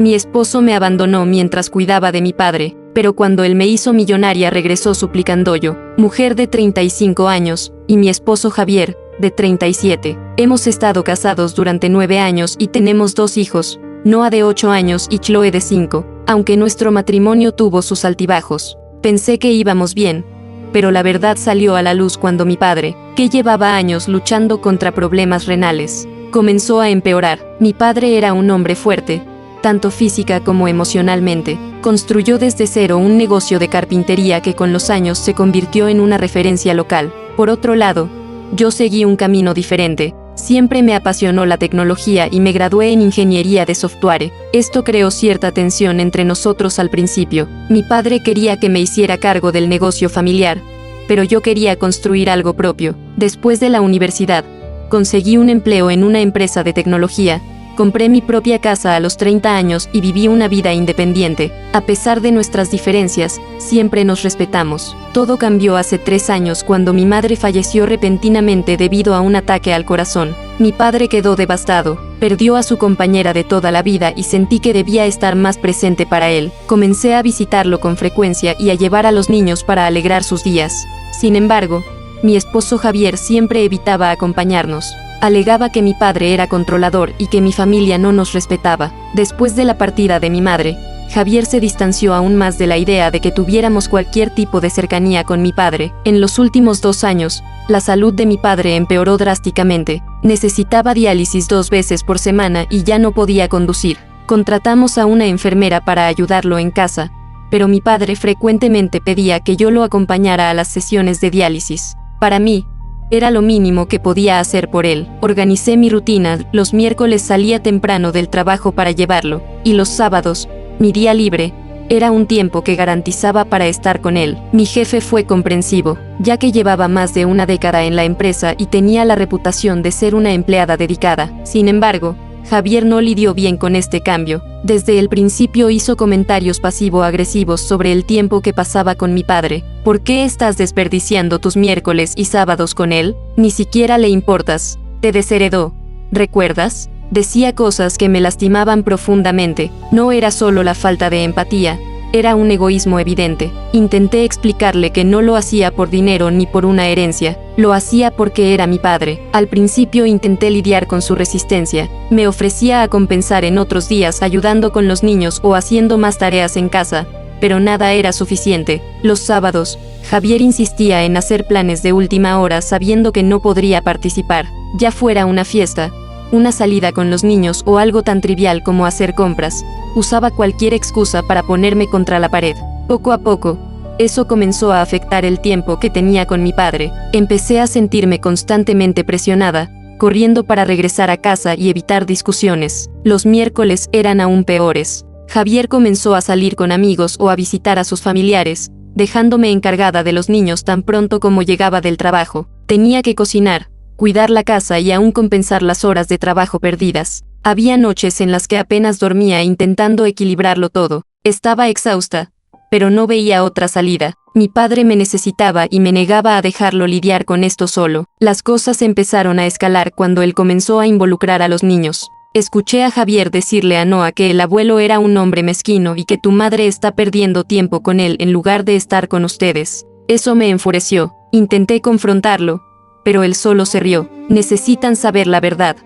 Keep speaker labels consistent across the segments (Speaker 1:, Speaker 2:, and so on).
Speaker 1: Mi esposo me abandonó mientras cuidaba de mi padre, pero cuando él me hizo millonaria regresó suplicando yo, mujer de 35 años, y mi esposo Javier, de 37. Hemos estado casados durante 9 años y tenemos 2 hijos, Noah de 8 años y Chloe de 5, aunque nuestro matrimonio tuvo sus altibajos. Pensé que íbamos bien, pero la verdad salió a la luz cuando mi padre, que llevaba años luchando contra problemas renales, comenzó a empeorar. Mi padre era un hombre fuerte, tanto física como emocionalmente. Construyó desde cero un negocio de carpintería que con los años se convirtió en una referencia local. Por otro lado, yo seguí un camino diferente. Siempre me apasionó la tecnología y me gradué en ingeniería de software. Esto creó cierta tensión entre nosotros al principio. Mi padre quería que me hiciera cargo del negocio familiar, pero yo quería construir algo propio. Después de la universidad, conseguí un empleo en una empresa de tecnología. Compré mi propia casa a los 30 años y viví una vida independiente. A pesar de nuestras diferencias, siempre nos respetamos. Todo cambió hace 3 años cuando mi madre falleció repentinamente debido a un ataque al corazón. Mi padre quedó devastado, perdió a su compañera de toda la vida y sentí que debía estar más presente para él. Comencé a visitarlo con frecuencia y a llevar a los niños para alegrar sus días. Sin embargo, mi esposo Javier siempre evitaba acompañarnos. Alegaba que mi padre era controlador y que mi familia no nos respetaba. Después de la partida de mi madre, Javier se distanció aún más de la idea de que tuviéramos cualquier tipo de cercanía con mi padre. En los últimos 2 años, la salud de mi padre empeoró drásticamente. Necesitaba diálisis 2 veces por semana y ya no podía conducir. Contratamos a una enfermera para ayudarlo en casa, pero mi padre frecuentemente pedía que yo lo acompañara a las sesiones de diálisis. Para mí, era lo mínimo que podía hacer por él. Organicé mi rutina, los miércoles salía temprano del trabajo para llevarlo, y los sábados, mi día libre, era un tiempo que garantizaba para estar con él. Mi jefe fue comprensivo, ya que llevaba más de una década en la empresa y tenía la reputación de ser una empleada dedicada. Sin embargo, Javier no lidió bien con este cambio. Desde el principio hizo comentarios pasivo-agresivos sobre el tiempo que pasaba con mi padre. ¿Por qué estás desperdiciando tus miércoles y sábados con él? Ni siquiera le importas. Te desheredó. ¿Recuerdas? Decía cosas que me lastimaban profundamente. No era solo la falta de empatía, era un egoísmo evidente. Intenté explicarle que no lo hacía por dinero ni por una herencia, lo hacía porque era mi padre. Al principio intenté lidiar con su resistencia, me ofrecía a compensar en otros días ayudando con los niños o haciendo más tareas en casa, pero nada era suficiente. Los sábados, Javier insistía en hacer planes de última hora sabiendo que no podría participar, ya fuera una fiesta, una salida con los niños o algo tan trivial como hacer compras. Usaba cualquier excusa para ponerme contra la pared. Poco a poco, eso comenzó a afectar el tiempo que tenía con mi padre. Empecé a sentirme constantemente presionada, corriendo para regresar a casa y evitar discusiones. Los miércoles eran aún peores. Javier comenzó a salir con amigos o a visitar a sus familiares, dejándome encargada de los niños tan pronto como llegaba del trabajo. Tenía que cocinar, cuidar la casa y aún compensar las horas de trabajo perdidas. Había noches en las que apenas dormía intentando equilibrarlo todo. Estaba exhausta, pero no veía otra salida. Mi padre me necesitaba y me negaba a dejarlo lidiar con esto solo. Las cosas empezaron a escalar cuando él comenzó a involucrar a los niños. Escuché a Javier decirle a Noah que el abuelo era un hombre mezquino y que tu madre está perdiendo tiempo con él en lugar de estar con ustedes. Eso me enfureció. Intenté confrontarlo, pero él solo se rió. Necesitan saber la verdad,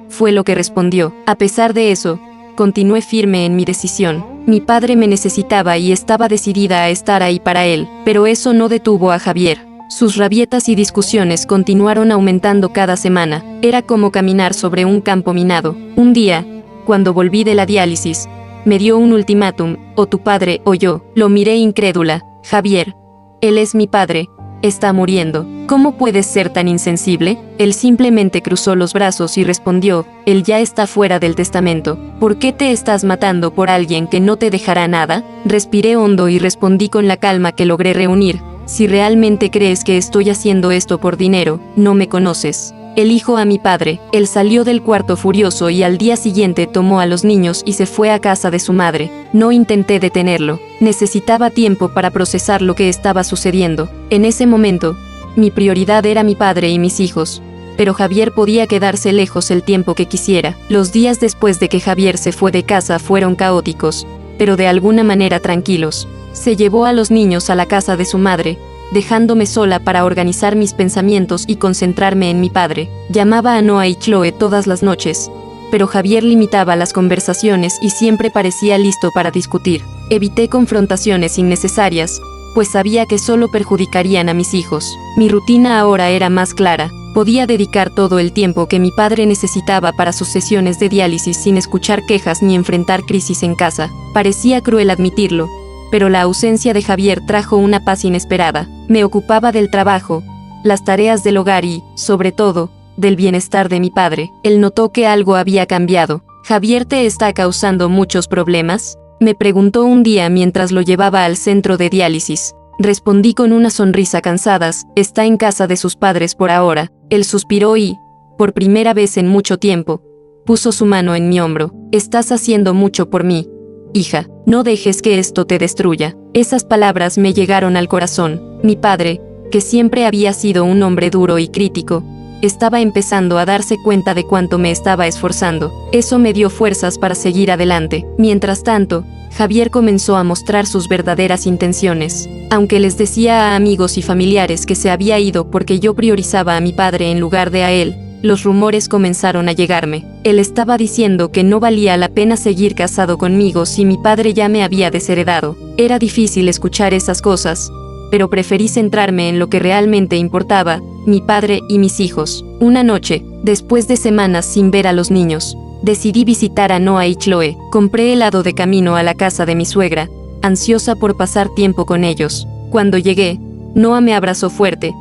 Speaker 1: fue lo que respondió. A pesar de eso, continué firme en mi decisión. Mi padre me necesitaba y estaba decidida a estar ahí para él, pero eso no detuvo a Javier. Sus rabietas y discusiones continuaron aumentando cada semana. Era como caminar sobre un campo minado. Un día, cuando volví de la diálisis, me dio un ultimátum: o tu padre o yo. Lo miré incrédula. Javier, él es mi padre. Está muriendo. ¿Cómo puedes ser tan insensible? Él simplemente cruzó los brazos y respondió: él ya está fuera del testamento. ¿Por qué te estás matando por alguien que no te dejará nada? Respiré hondo y respondí con la calma que logré reunir: si realmente crees que estoy haciendo esto por dinero, no me conoces. Elijo a mi padre. Él salió del cuarto furioso y al día siguiente tomó a los niños y se fue a casa de su madre. No intenté detenerlo. Necesitaba tiempo para procesar lo que estaba sucediendo. En ese momento, mi prioridad era mi padre y mis hijos. pero Javier podía quedarse lejos el tiempo que quisiera. Los días después de que Javier se fue de casa fueron caóticos, pero de alguna manera tranquilos. Se llevó a los niños a la casa de su madre, dejándome sola para organizar mis pensamientos y concentrarme en mi padre. Llamaba a Noah y Chloe todas las noches, pero Javier limitaba las conversaciones y siempre parecía listo para discutir. Evité confrontaciones innecesarias, pues sabía que solo perjudicarían a mis hijos. Mi rutina ahora era más clara. Podía dedicar todo el tiempo que mi padre necesitaba para sus sesiones de diálisis sin escuchar quejas ni enfrentar crisis en casa. Parecía cruel admitirlo, pero la ausencia de Javier trajo una paz inesperada. Me ocupaba del trabajo, las tareas del hogar y, sobre todo, del bienestar de mi padre. Él notó que algo había cambiado. «¿Javier te está causando muchos problemas?», me preguntó un día mientras lo llevaba al centro de diálisis. Respondí con una sonrisa cansada: «Está en casa de sus padres por ahora». Él suspiró y, por primera vez en mucho tiempo, puso su mano en mi hombro. «Estás haciendo mucho por mí, hija. No dejes que esto te destruya». Esas palabras me llegaron al corazón. Mi padre, que siempre había sido un hombre duro y crítico, estaba empezando a darse cuenta de cuánto me estaba esforzando. Eso me dio fuerzas para seguir adelante. Mientras tanto, Javier comenzó a mostrar sus verdaderas intenciones. Aunque les decía a amigos y familiares que se había ido porque yo priorizaba a mi padre en lugar de a él, los rumores comenzaron a llegarme. Él estaba diciendo que no valía la pena seguir casado conmigo si mi padre ya me había desheredado. Era difícil escuchar esas cosas, pero preferí centrarme en lo que realmente importaba, mi padre y mis hijos. Una noche, después de semanas sin ver a los niños, decidí visitar a Noah y Chloe. Compré helado de camino a la casa de mi suegra, ansiosa por pasar tiempo con ellos. Cuando llegué, Noah me abrazó fuerte,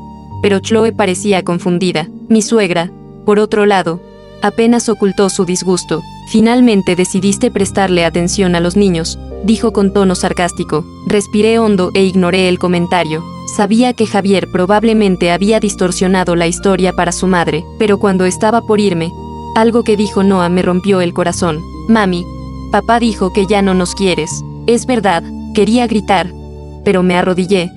Speaker 1: pero Chloe parecía confundida. Mi suegra, por otro lado, apenas ocultó su disgusto. «Finalmente decidiste prestarle atención a los niños», dijo con tono sarcástico. Respiré hondo e ignoré el comentario. Sabía que Javier probablemente había distorsionado la historia para su madre, pero cuando estaba por irme, algo que dijo Noah me rompió el corazón. «Mami, papá dijo que ya no nos quieres». «Es verdad», quería gritar, pero me arrodillé.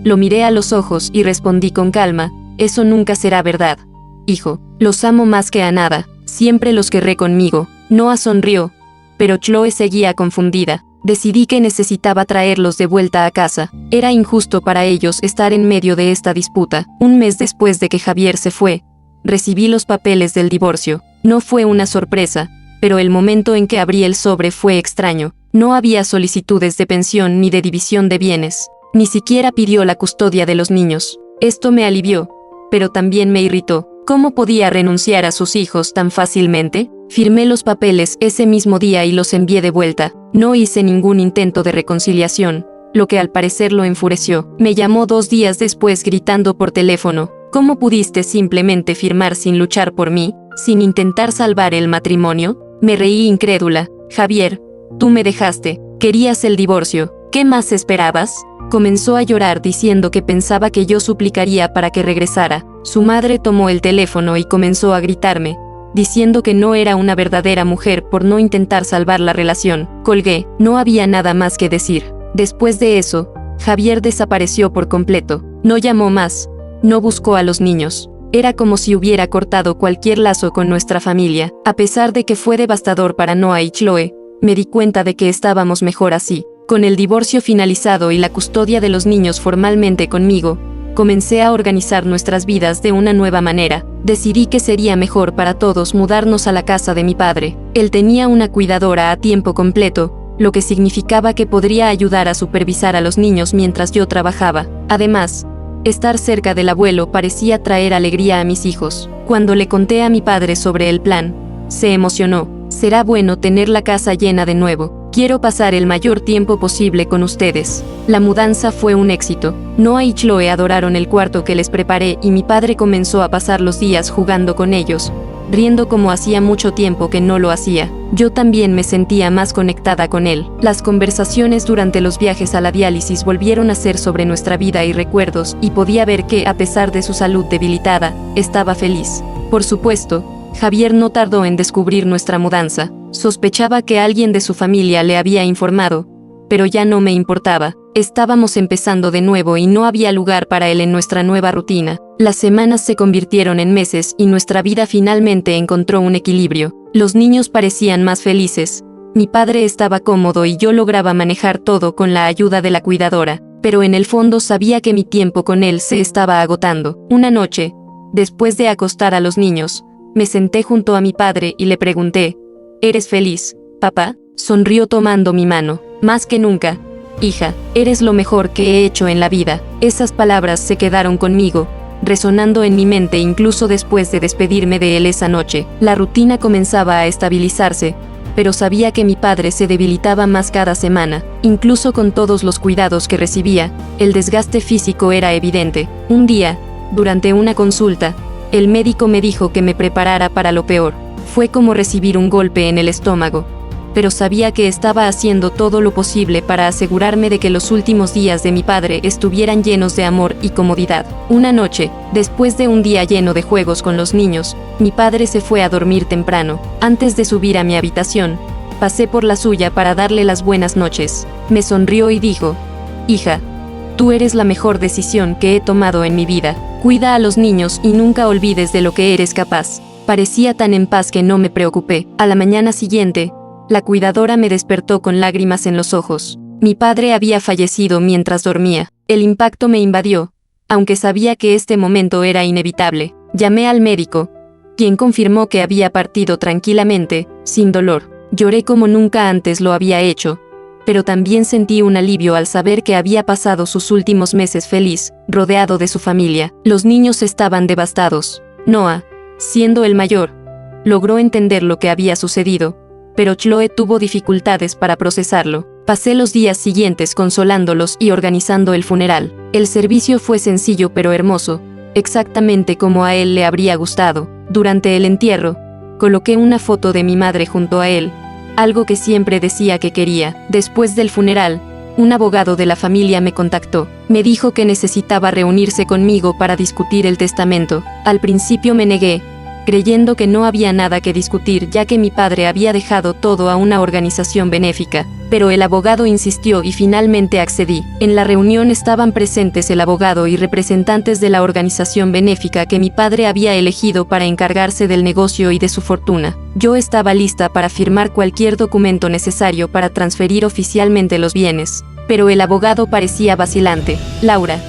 Speaker 1: Lo miré a los ojos y respondí con calma: «Eso nunca será verdad, hijo. Los amo más que a nada. Siempre los querré conmigo». Noah sonrió, pero Chloe seguía confundida. Decidí que necesitaba traerlos de vuelta a casa. Era injusto para ellos estar en medio de esta disputa. Un mes después de que Javier se fue, recibí los papeles del divorcio. No fue una sorpresa, pero el momento en que abrí el sobre fue extraño. No había solicitudes de pensión ni de división de bienes. Ni siquiera pidió la custodia de los niños. Esto me alivió, pero también me irritó. ¿Cómo podía renunciar a sus hijos tan fácilmente? Firmé los papeles ese mismo día y los envié de vuelta. No hice ningún intento de reconciliación, lo que al parecer lo enfureció. Me llamó 2 días después gritando por teléfono: «¿Cómo pudiste simplemente firmar sin luchar por mí, sin intentar salvar el matrimonio?». Me reí incrédula. «Javier, tú me dejaste, querías el divorcio, ¿qué más esperabas?». Comenzó a llorar diciendo que pensaba que yo suplicaría para que regresara. Su madre tomó el teléfono y comenzó a gritarme, diciendo que no era una verdadera mujer por no intentar salvar la relación. Colgué, no había nada más que decir. Después de eso, Javier desapareció por completo. No llamó más, no buscó a los niños. Era como si hubiera cortado cualquier lazo con nuestra familia. A pesar de que fue devastador para Noah y Chloe, me di cuenta de que estábamos mejor así. Con el divorcio finalizado y la custodia de los niños formalmente conmigo, comencé a organizar nuestras vidas de una nueva manera. Decidí que sería mejor para todos mudarnos a la casa de mi padre. Él tenía una cuidadora a tiempo completo, lo que significaba que podría ayudar a supervisar a los niños mientras yo trabajaba. Además, estar cerca del abuelo parecía traer alegría a mis hijos. Cuando le conté a mi padre sobre el plan, se emocionó. «Será bueno tener la casa llena de nuevo. Quiero pasar el mayor tiempo posible con ustedes». La mudanza fue un éxito. Noah y Chloe adoraron el cuarto que les preparé y mi padre comenzó a pasar los días jugando con ellos, riendo como hacía mucho tiempo que no lo hacía. Yo también me sentía más conectada con él. Las conversaciones durante los viajes a la diálisis volvieron a ser sobre nuestra vida y recuerdos, y podía ver que, a pesar de su salud debilitada, estaba feliz. Por supuesto, Javier no tardó en descubrir nuestra mudanza. Sospechaba que alguien de su familia le había informado, pero ya no me importaba. Estábamos empezando de nuevo y no había lugar para él en nuestra nueva rutina. Las semanas se convirtieron en meses y nuestra vida finalmente encontró un equilibrio. Los niños parecían más felices. Mi padre estaba cómodo y yo lograba manejar todo con la ayuda de la cuidadora, pero en el fondo sabía que mi tiempo con él se estaba agotando. Una noche, después de acostar a los niños, me senté junto a mi padre y le pregunté, ¿eres feliz, papá? Sonrió tomando mi mano. Más que nunca. Hija, eres lo mejor que he hecho en la vida. Esas palabras se quedaron conmigo, resonando en mi mente incluso después de despedirme de él esa noche. La rutina comenzaba a estabilizarse, pero sabía que mi padre se debilitaba más cada semana. Incluso con todos los cuidados que recibía, el desgaste físico era evidente. Un día, durante una consulta, el médico me dijo que me preparara para lo peor. Fue como recibir un golpe en el estómago, pero sabía que estaba haciendo todo lo posible para asegurarme de que los últimos días de mi padre estuvieran llenos de amor y comodidad. Una noche, después de un día lleno de juegos con los niños, mi padre se fue a dormir temprano. Antes de subir a mi habitación, pasé por la suya para darle las buenas noches. Me sonrió y dijo, hija, tú eres la mejor decisión que he tomado en mi vida. Cuida a los niños y nunca olvides de lo que eres capaz. Parecía tan en paz que no me preocupé. A la mañana siguiente, la cuidadora me despertó con lágrimas en los ojos. Mi padre había fallecido mientras dormía. El impacto me invadió, aunque sabía que este momento era inevitable. Llamé al médico, quien confirmó que había partido tranquilamente, sin dolor. Lloré como nunca antes lo había hecho, pero también sentí un alivio al saber que había pasado sus últimos meses feliz, rodeado de su familia. Los niños estaban devastados. Noah, siendo el mayor, logró entender lo que había sucedido, pero Chloe tuvo dificultades para procesarlo. Pasé los días siguientes consolándolos y organizando el funeral. El servicio fue sencillo pero hermoso, exactamente como a él le habría gustado. Durante el entierro, coloqué una foto de mi madre junto a él, algo que siempre decía que quería. Después del funeral, un abogado de la familia me contactó. Me dijo que necesitaba reunirse conmigo para discutir el testamento. Al principio me negué, creyendo que no había nada que discutir ya que mi padre había dejado todo a una organización benéfica, pero el abogado insistió y finalmente accedí. En la reunión estaban presentes el abogado y representantes de la organización benéfica que mi padre había elegido para encargarse del negocio y de su fortuna. Yo estaba lista para firmar cualquier documento necesario para transferir oficialmente los bienes, pero el abogado parecía vacilante. Laura,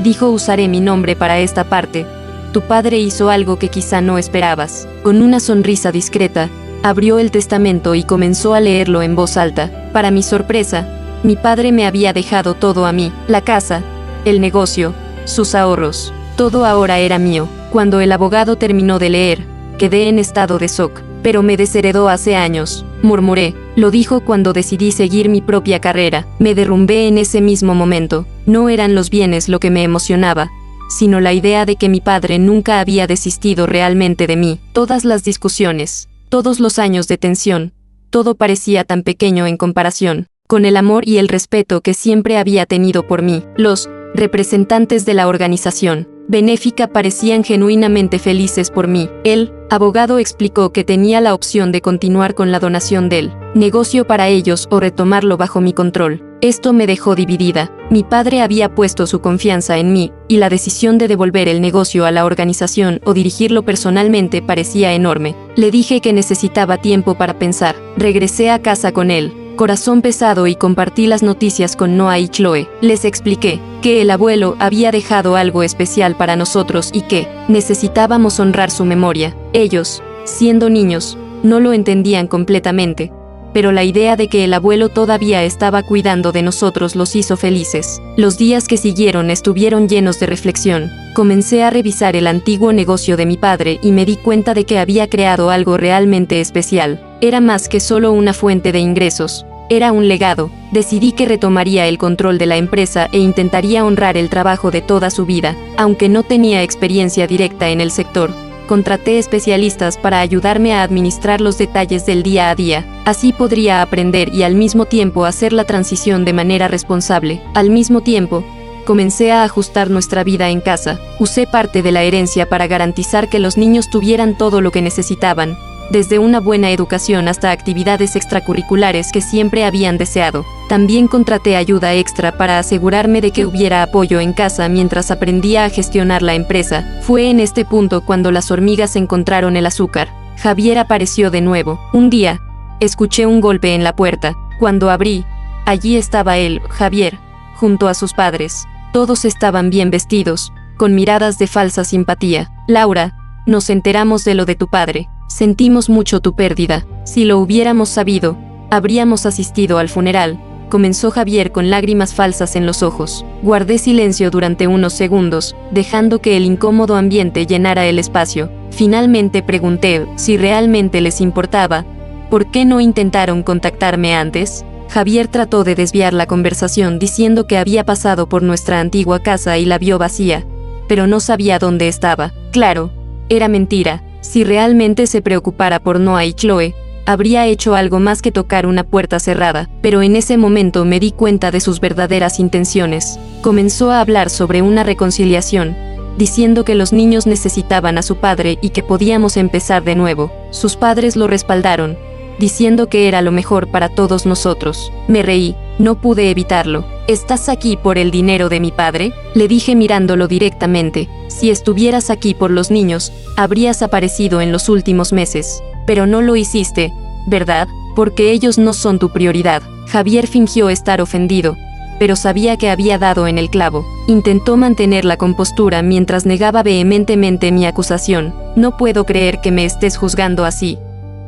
Speaker 1: dijo, usaré mi nombre para esta parte. Tu padre hizo algo que quizá no esperabas. Con una sonrisa discreta, abrió el testamento y comenzó a leerlo en voz alta. Para mi sorpresa, mi padre me había dejado todo a mí, la casa, el negocio, sus ahorros. Todo ahora era mío. Cuando el abogado terminó de leer, quedé en estado de shock. Pero me desheredó hace años, murmuré. Lo dijo cuando decidí seguir mi propia carrera. Me derrumbé en ese mismo momento. No eran los bienes lo que me emocionaba, sino la idea de que mi padre nunca había desistido realmente de mí. Todas las discusiones, todos los años de tensión, todo parecía tan pequeño en comparación con el amor y el respeto que siempre había tenido por mí. Los representantes de la organización benéfica parecían genuinamente felices por mí. El abogado explicó que tenía la opción de continuar con la donación del negocio para ellos o retomarlo bajo mi control. Esto me dejó dividida. Mi padre había puesto su confianza en mí, y la decisión de devolver el negocio a la organización o dirigirlo personalmente parecía enorme. Le dije que necesitaba tiempo para pensar. Regresé a casa con él, corazón pesado, y compartí las noticias con Noah y Chloe. Les expliqué que el abuelo había dejado algo especial para nosotros y que necesitábamos honrar su memoria. Ellos, siendo niños, no lo entendían completamente, pero la idea de que el abuelo todavía estaba cuidando de nosotros los hizo felices. Los días que siguieron estuvieron llenos de reflexión. Comencé a revisar el antiguo negocio de mi padre y me di cuenta de que había creado algo realmente especial. Era más que solo una fuente de ingresos, era un legado. Decidí que retomaría el control de la empresa e intentaría honrar el trabajo de toda su vida. Aunque no tenía experiencia directa en el sector, contraté especialistas para ayudarme a administrar los detalles del día a día. Así podría aprender y al mismo tiempo hacer la transición de manera responsable. Al mismo tiempo, comencé a ajustar nuestra vida en casa. Usé parte de la herencia para garantizar que los niños tuvieran todo lo que necesitaban, desde una buena educación hasta actividades extracurriculares que siempre habían deseado. También contraté ayuda extra para asegurarme de que hubiera apoyo en casa mientras aprendía a gestionar la empresa. Fue en este punto cuando las hormigas encontraron el azúcar. Javier apareció de nuevo. Un día, escuché un golpe en la puerta. Cuando abrí, allí estaba él, Javier, junto a sus padres. Todos estaban bien vestidos, con miradas de falsa simpatía. Laura, nos enteramos de lo de tu padre. Sentimos mucho tu pérdida. Si lo hubiéramos sabido, habríamos asistido al funeral. Comenzó Javier con lágrimas falsas en los ojos. Guardé silencio durante unos segundos, dejando que el incómodo ambiente llenara el espacio. Finalmente pregunté si realmente les importaba. ¿Por qué no intentaron contactarme antes? Javier trató de desviar la conversación diciendo que había pasado por nuestra antigua casa y la vio vacía, pero no sabía dónde estaba. Claro, era mentira. Si realmente se preocupara por Noah y Chloe, habría hecho algo más que tocar una puerta cerrada, pero en ese momento me di cuenta de sus verdaderas intenciones. Comenzó a hablar sobre una reconciliación, diciendo que los niños necesitaban a su padre y que podíamos empezar de nuevo. Sus padres lo respaldaron, diciendo que era lo mejor para todos nosotros. Me reí, no pude evitarlo. ¿Estás aquí por el dinero de mi padre?, le dije mirándolo directamente. Si estuvieras aquí por los niños, habrías aparecido en los últimos meses. Pero no lo hiciste, ¿verdad? Porque ellos no son tu prioridad. Javier fingió estar ofendido, pero sabía que había dado en el clavo. Intentó mantener la compostura mientras negaba vehementemente mi acusación. No puedo creer que me estés juzgando así.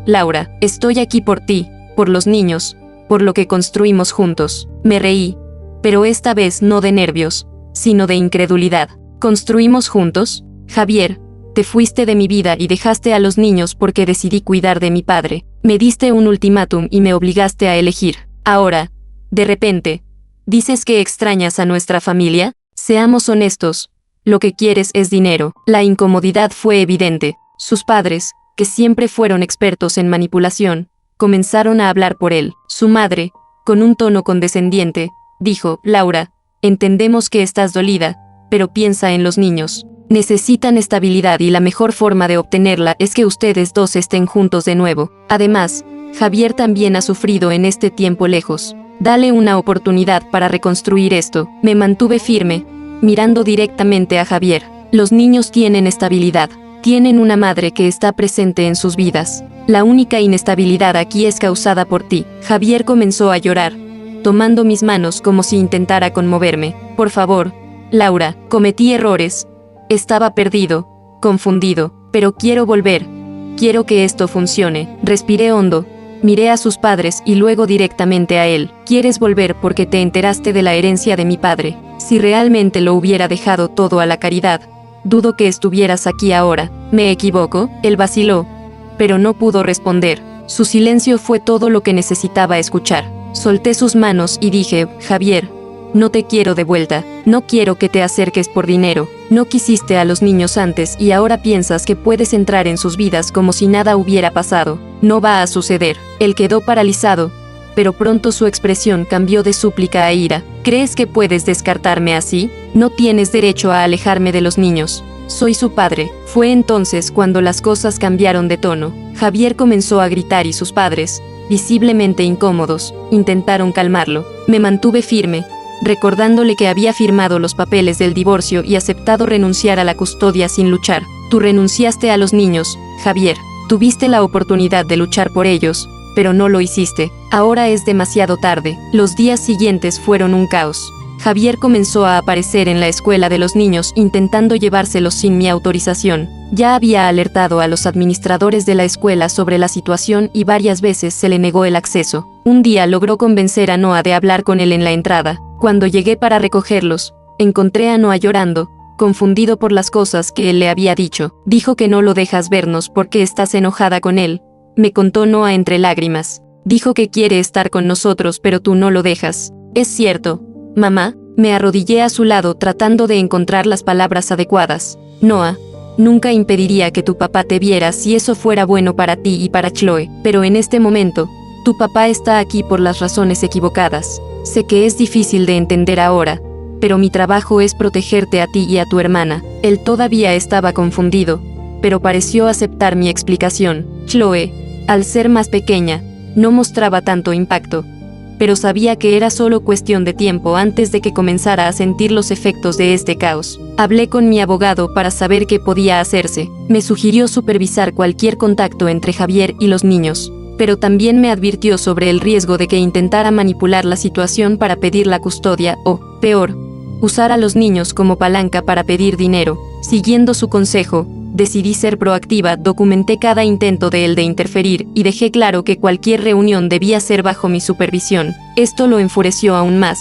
Speaker 1: Laura, estoy aquí por ti, por los niños, por lo que construimos juntos. Me reí, pero esta vez no de nervios, sino de incredulidad. ¿Construimos juntos? Javier, te fuiste de mi vida y dejaste a los niños porque decidí cuidar de mi padre. Me diste un ultimátum y me obligaste a elegir. Ahora, de repente, ¿dices que extrañas a nuestra familia? Seamos honestos, lo que quieres es dinero. La incomodidad fue evidente. Sus padres, que siempre fueron expertos en manipulación, comenzaron a hablar por él. Su madre, con un tono condescendiente, dijo: Laura, entendemos que estás dolida, pero piensa en los niños. Necesitan estabilidad y la mejor forma de obtenerla es que ustedes dos estén juntos de nuevo. Además, Javier también ha sufrido en este tiempo lejos. Dale una oportunidad para reconstruir esto. Me mantuve firme, mirando directamente a Javier. Los niños tienen estabilidad. Tienen una madre que está presente en sus vidas. La única inestabilidad aquí es causada por ti. Javier comenzó a llorar, tomando mis manos como si intentara conmoverme. Por favor, Laura, cometí errores. Estaba perdido, confundido, pero quiero volver. Quiero que esto funcione. Respiré hondo, miré a sus padres y luego directamente a él. ¿Quieres volver porque te enteraste de la herencia de mi padre? Si realmente lo hubiera dejado todo a la caridad, dudo que estuvieras aquí ahora. ¿Me equivoco? Él vaciló, pero no pudo responder. Su silencio fue todo lo que necesitaba escuchar. Solté sus manos y dije: Javier, no te quiero de vuelta. No quiero que te acerques por dinero. No quisiste a los niños antes y ahora piensas que puedes entrar en sus vidas como si nada hubiera pasado. No va a suceder. Él quedó paralizado, pero pronto su expresión cambió de súplica a ira. ¿Crees que puedes descartarme así? No tienes derecho a alejarme de los niños. Soy su padre. Fue entonces cuando las cosas cambiaron de tono. Javier comenzó a gritar y sus padres, visiblemente incómodos, intentaron calmarlo. Me mantuve firme, recordándole que había firmado los papeles del divorcio y aceptado renunciar a la custodia sin luchar. Tú renunciaste a los niños, Javier. Tuviste la oportunidad de luchar por ellos, pero no lo hiciste. Ahora es demasiado tarde. Los días siguientes fueron un caos. Javier comenzó a aparecer en la escuela de los niños intentando llevárselos sin mi autorización. Ya había alertado a los administradores de la escuela sobre la situación y varias veces se le negó el acceso. Un día logró convencer a Noah de hablar con él en la entrada. Cuando llegué para recogerlos, encontré a Noah llorando, confundido por las cosas que él le había dicho. Dijo que no lo dejas vernos porque estás enojada con él, me contó Noah entre lágrimas. Dijo que quiere estar con nosotros pero tú no lo dejas. Es cierto, mamá. Me arrodillé a su lado tratando de encontrar las palabras adecuadas. Noah, nunca impediría que tu papá te viera si eso fuera bueno para ti y para Chloe, pero en este momento, tu papá está aquí por las razones equivocadas. Sé que es difícil de entender ahora, pero mi trabajo es protegerte a ti y a tu hermana. Él todavía estaba confundido, pero pareció aceptar mi explicación. Chloe, al ser más pequeña, no mostraba tanto impacto, pero sabía que era solo cuestión de tiempo antes de que comenzara a sentir los efectos de este caos. Hablé con mi abogado para saber qué podía hacerse. Me sugirió supervisar cualquier contacto entre Javier y los niños, pero también me advirtió sobre el riesgo de que intentara manipular la situación para pedir la custodia o, peor, usar a los niños como palanca para pedir dinero. Siguiendo su consejo, decidí ser proactiva, documenté cada intento de él de interferir y dejé claro que cualquier reunión debía ser bajo mi supervisión. Esto lo enfureció aún más,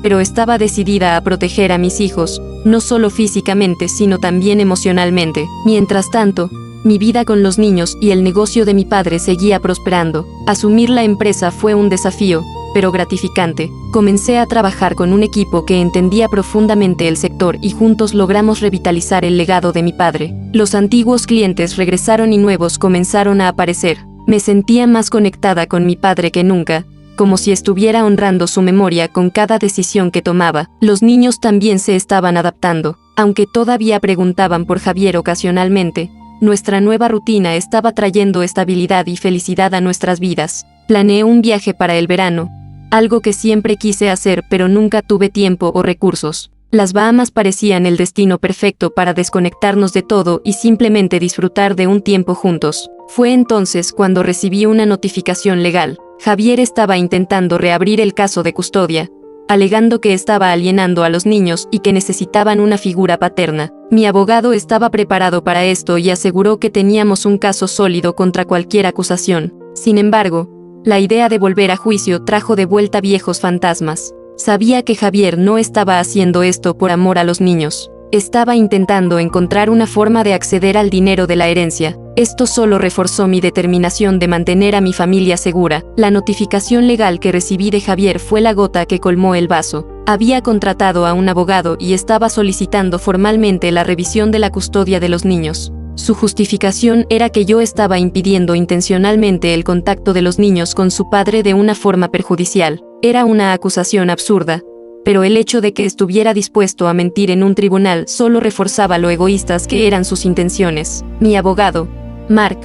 Speaker 1: pero estaba decidida a proteger a mis hijos, no solo físicamente sino también emocionalmente. Mientras tanto, mi vida con los niños y el negocio de mi padre seguía prosperando. Asumir la empresa fue un desafío, pero gratificante. Comencé a trabajar con un equipo que entendía profundamente el sector y juntos logramos revitalizar el legado de mi padre. Los antiguos clientes regresaron y nuevos comenzaron a aparecer. Me sentía más conectada con mi padre que nunca, como si estuviera honrando su memoria con cada decisión que tomaba. Los niños también se estaban adaptando, aunque todavía preguntaban por Javier ocasionalmente. Nuestra nueva rutina estaba trayendo estabilidad y felicidad a nuestras vidas. Planeé un viaje para el verano, algo que siempre quise hacer pero nunca tuve tiempo o recursos. Las Bahamas parecían el destino perfecto para desconectarnos de todo y simplemente disfrutar de un tiempo juntos. Fue entonces cuando recibí una notificación legal. Javier estaba intentando reabrir el caso de custodia, alegando que estaba alienando a los niños y que necesitaban una figura paterna. Mi abogado estaba preparado para esto y aseguró que teníamos un caso sólido contra cualquier acusación. Sin embargo, la idea de volver a juicio trajo de vuelta viejos fantasmas. Sabía que Javier no estaba haciendo esto por amor a los niños. Estaba intentando encontrar una forma de acceder al dinero de la herencia. Esto solo reforzó mi determinación de mantener a mi familia segura. La notificación legal que recibí de Javier fue la gota que colmó el vaso. Había contratado a un abogado y estaba solicitando formalmente la revisión de la custodia de los niños. Su justificación era que yo estaba impidiendo intencionalmente el contacto de los niños con su padre de una forma perjudicial. Era una acusación absurda, pero el hecho de que estuviera dispuesto a mentir en un tribunal solo reforzaba lo egoístas que eran sus intenciones. Mi abogado, Mark,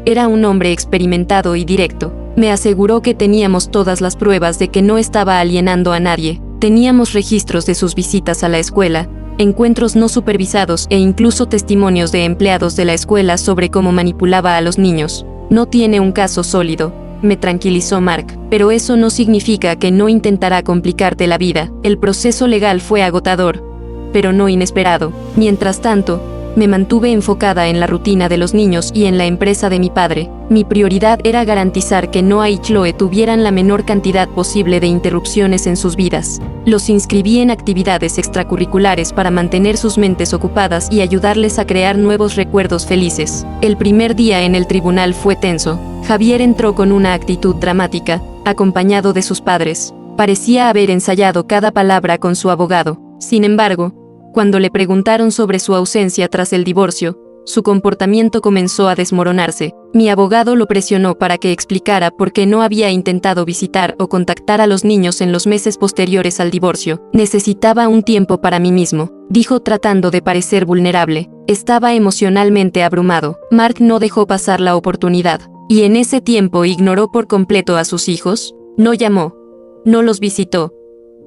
Speaker 1: era un hombre experimentado y directo. Me aseguró que teníamos todas las pruebas de que no estaba alienando a nadie. Teníamos registros de sus visitas a la escuela, encuentros no supervisados e incluso testimonios de empleados de la escuela sobre cómo manipulaba a los niños. No tiene un caso sólido, me tranquilizó Mark, pero eso no significa que no intentará complicarte la vida. El proceso legal fue agotador, pero no inesperado. Mientras tanto, me mantuve enfocada en la rutina de los niños y en la empresa de mi padre. Mi prioridad era garantizar que Noah y Chloe tuvieran la menor cantidad posible de interrupciones en sus vidas. Los inscribí en actividades extracurriculares para mantener sus mentes ocupadas y ayudarles a crear nuevos recuerdos felices. El primer día en el tribunal fue tenso. Javier entró con una actitud dramática, acompañado de sus padres. Parecía haber ensayado cada palabra con su abogado. Sin embargo, cuando le preguntaron sobre su ausencia tras el divorcio, su comportamiento comenzó a desmoronarse. Mi abogado lo presionó para que explicara por qué no había intentado visitar o contactar a los niños en los meses posteriores al divorcio. Necesitaba un tiempo para mí mismo, dijo tratando de parecer vulnerable. Estaba emocionalmente abrumado. Mark no dejó pasar la oportunidad. ¿Y en ese tiempo ignoró por completo a sus hijos? No llamó. No los visitó.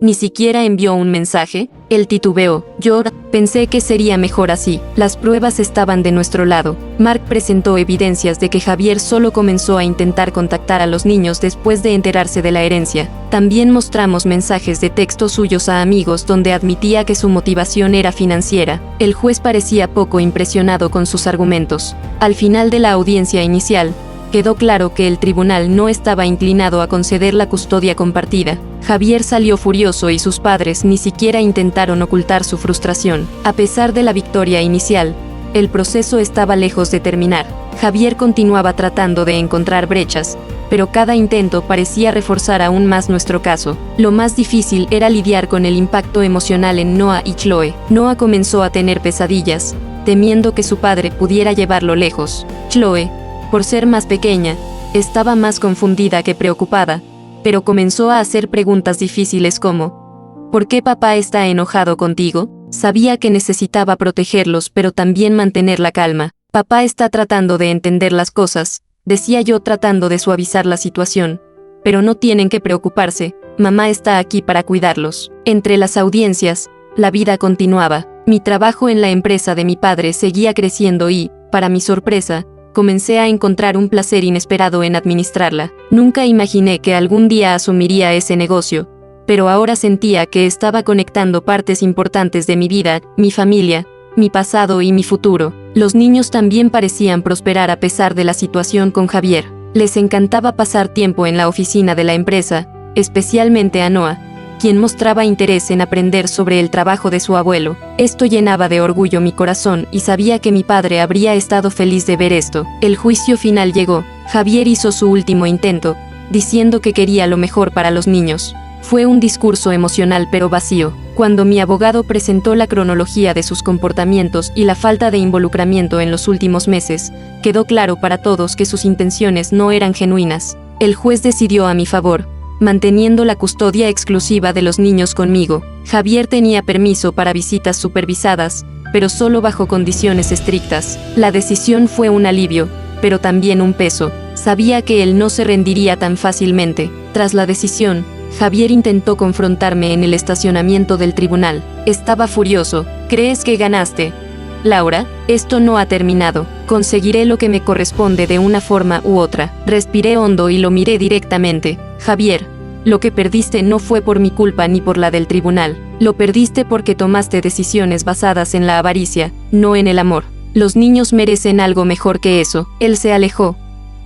Speaker 1: Ni siquiera envió un mensaje. Él titubeó. Yo pensé que sería mejor así. Las pruebas estaban de nuestro lado. Mark presentó evidencias de que Javier solo comenzó a intentar contactar a los niños después de enterarse de la herencia. También mostramos mensajes de texto suyos a amigos donde admitía que su motivación era financiera. El juez parecía poco impresionado con sus argumentos. Al final de la audiencia inicial, quedó claro que el tribunal no estaba inclinado a conceder la custodia compartida. Javier salió furioso y sus padres ni siquiera intentaron ocultar su frustración. A pesar de la victoria inicial, el proceso estaba lejos de terminar. Javier continuaba tratando de encontrar brechas, pero cada intento parecía reforzar aún más nuestro caso. Lo más difícil era lidiar con el impacto emocional en Noah y Chloe. Noah comenzó a tener pesadillas, temiendo que su padre pudiera llevarlo lejos. Chloe, por ser más pequeña, estaba más confundida que preocupada, pero comenzó a hacer preguntas difíciles como: ¿por qué papá está enojado contigo? Sabía que necesitaba protegerlos pero también mantener la calma. Papá está tratando de entender las cosas, decía yo tratando de suavizar la situación. Pero no tienen que preocuparse, mamá está aquí para cuidarlos. Entre las audiencias, la vida continuaba. Mi trabajo en la empresa de mi padre seguía creciendo y, para mi sorpresa, comencé a encontrar un placer inesperado en administrarla. Nunca imaginé que algún día asumiría ese negocio, pero ahora sentía que estaba conectando partes importantes de mi vida, mi familia, mi pasado y mi futuro. Los niños también parecían prosperar a pesar de la situación con Javier. Les encantaba pasar tiempo en la oficina de la empresa, especialmente a Noah, quien mostraba interés en aprender sobre el trabajo de su abuelo. Esto llenaba de orgullo mi corazón y sabía que mi padre habría estado feliz de ver esto. El juicio final llegó. Javier hizo su último intento, diciendo que quería lo mejor para los niños. Fue un discurso emocional pero vacío. Cuando mi abogado presentó la cronología de sus comportamientos y la falta de involucramiento en los últimos meses, quedó claro para todos que sus intenciones no eran genuinas. El juez decidió a mi favor, manteniendo la custodia exclusiva de los niños conmigo. Javier tenía permiso para visitas supervisadas, pero solo bajo condiciones estrictas. La decisión fue un alivio, pero también un peso. Sabía que él no se rendiría tan fácilmente. Tras la decisión, Javier intentó confrontarme en el estacionamiento del tribunal. Estaba furioso. ¿Crees que ganaste? Laura, esto no ha terminado. Conseguiré lo que me corresponde de una forma u otra. Respiré hondo y lo miré directamente. Javier, lo que perdiste no fue por mi culpa ni por la del tribunal. Lo perdiste porque tomaste decisiones basadas en la avaricia, no en el amor. Los niños merecen algo mejor que eso. Él se alejó,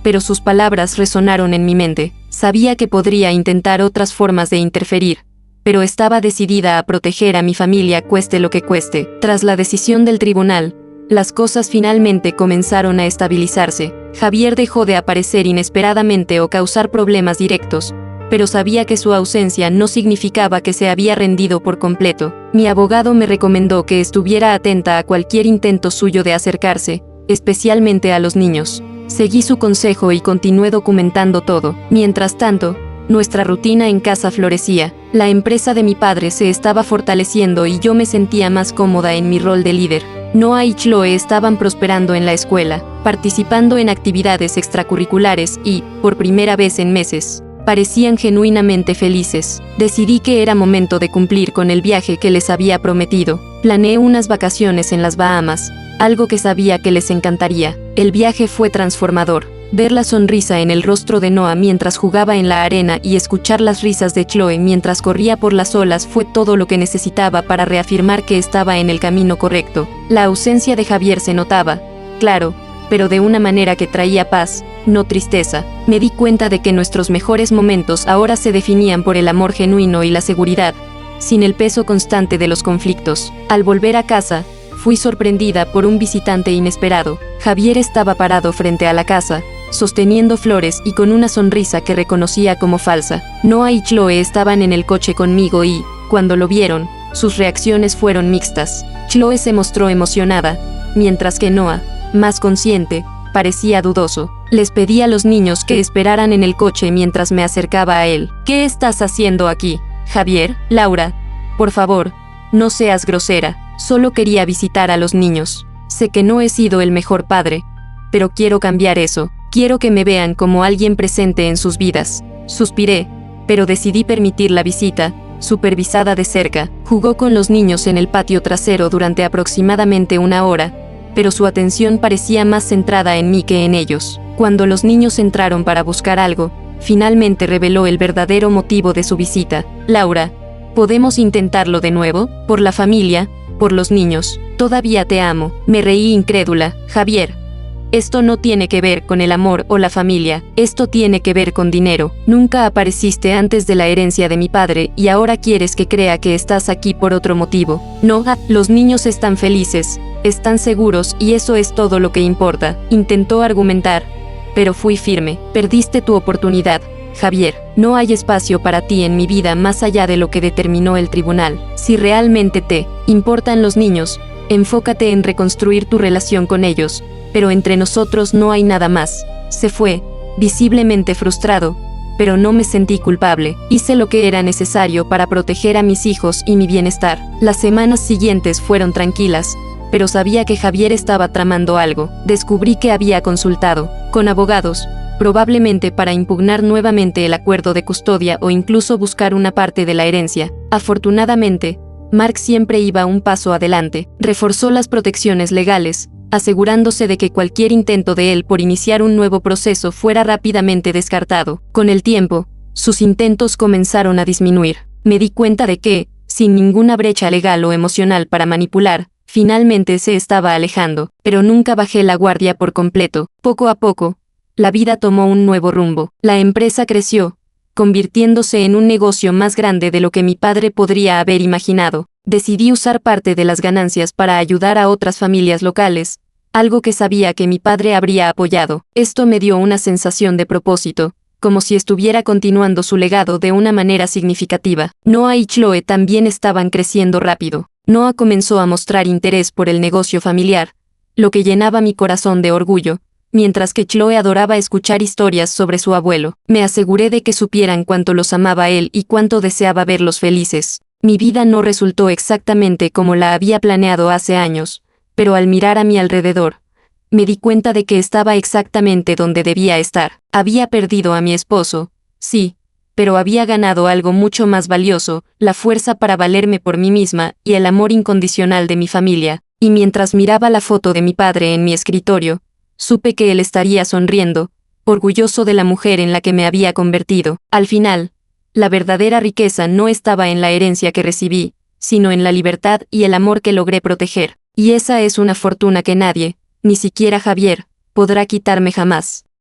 Speaker 1: pero sus palabras resonaron en mi mente. Sabía que podría intentar otras formas de interferir, pero estaba decidida a proteger a mi familia cueste lo que cueste. Tras la decisión del tribunal, las cosas finalmente comenzaron a estabilizarse. Javier dejó de aparecer inesperadamente o causar problemas directos, pero sabía que su ausencia no significaba que se había rendido por completo. Mi abogado me recomendó que estuviera atenta a cualquier intento suyo de acercarse, especialmente a los niños. Seguí su consejo y continué documentando todo. Mientras tanto, nuestra rutina en casa florecía. La empresa de mi padre se estaba fortaleciendo y yo me sentía más cómoda en mi rol de líder. Noah y Chloe estaban prosperando en la escuela, participando en actividades extracurriculares y, por primera vez en meses, parecían genuinamente felices. Decidí que era momento de cumplir con el viaje que les había prometido. Planeé unas vacaciones en las Bahamas, algo que sabía que les encantaría. El viaje fue transformador. Ver la sonrisa en el rostro de Noah mientras jugaba en la arena y escuchar las risas de Chloe mientras corría por las olas fue todo lo que necesitaba para reafirmar que estaba en el camino correcto. La ausencia de Javier se notaba, claro, pero de una manera que traía paz, no tristeza. Me di cuenta de que nuestros mejores momentos ahora se definían por el amor genuino y la seguridad, sin el peso constante de los conflictos. Al volver a casa, fui sorprendida por un visitante inesperado. Javier estaba parado frente a la casa, sosteniendo flores y con una sonrisa que reconocía como falsa. Noah y Chloe estaban en el coche conmigo y, cuando lo vieron, sus reacciones fueron mixtas. Chloe se mostró emocionada, mientras que Noah, más consciente, parecía dudoso. Les pedí a los niños que esperaran en el coche mientras me acercaba a él. ¿Qué estás haciendo aquí, Javier? Laura, por favor, no seas grosera. Solo quería visitar a los niños. Sé que no he sido el mejor padre, pero quiero cambiar eso. Quiero que me vean como alguien presente en sus vidas. Suspiré, pero decidí permitir la visita, supervisada de cerca. Jugó con los niños en el patio trasero durante aproximadamente una hora, pero su atención parecía más centrada en mí que en ellos. Cuando los niños entraron para buscar algo, finalmente reveló el verdadero motivo de su visita. Laura, ¿podemos intentarlo de nuevo? Por la familia, por los niños. Todavía te amo. Me reí incrédula. Javier, esto no tiene que ver con el amor o la familia. Esto tiene que ver con dinero. Nunca apareciste antes de la herencia de mi padre y ahora quieres que crea que estás aquí por otro motivo. No, los niños están felices, están seguros y eso es todo lo que importa. Intentó argumentar, pero fui firme. Perdiste tu oportunidad, Javier. No hay espacio para ti en mi vida más allá de lo que determinó el tribunal. Si realmente te importan los niños, enfócate en reconstruir tu relación con ellos, pero entre nosotros no hay nada más. Se fue, visiblemente frustrado, pero no me sentí culpable. Hice lo que era necesario para proteger a mis hijos y mi bienestar. Las semanas siguientes fueron tranquilas, pero sabía que Javier estaba tramando algo. Descubrí que había consultado con abogados, probablemente para impugnar nuevamente el acuerdo de custodia o incluso buscar una parte de la herencia. Afortunadamente, Mark siempre iba un paso adelante. Reforzó las protecciones legales, asegurándose de que cualquier intento de él por iniciar un nuevo proceso fuera rápidamente descartado. Con el tiempo, sus intentos comenzaron a disminuir. Me di cuenta de que, sin ninguna brecha legal o emocional para manipular, finalmente se estaba alejando, pero nunca bajé la guardia por completo. Poco a poco, la vida tomó un nuevo rumbo. La empresa creció, convirtiéndose en un negocio más grande de lo que mi padre podría haber imaginado. Decidí usar parte de las ganancias para ayudar a otras familias locales, algo que sabía que mi padre habría apoyado. Esto me dio una sensación de propósito, como si estuviera continuando su legado de una manera significativa. Noah y Chloe también estaban creciendo rápido. Noah comenzó a mostrar interés por el negocio familiar, lo que llenaba mi corazón de orgullo, mientras que Chloe adoraba escuchar historias sobre su abuelo. Me aseguré de que supieran cuánto los amaba él y cuánto deseaba verlos felices. Mi vida no resultó exactamente como la había planeado hace años, pero al mirar a mi alrededor, me di cuenta de que estaba exactamente donde debía estar. Había perdido a mi esposo, sí, pero había ganado algo mucho más valioso, la fuerza para valerme por mí misma y el amor incondicional de mi familia. Y mientras miraba la foto de mi padre en mi escritorio, supe que él estaría sonriendo, orgulloso de la mujer en la que me había convertido. Al final, la verdadera riqueza no estaba en la herencia que recibí, sino en la libertad y el amor que logré proteger. Y esa es una fortuna que nadie, ni siquiera Javier, podrá quitarme jamás.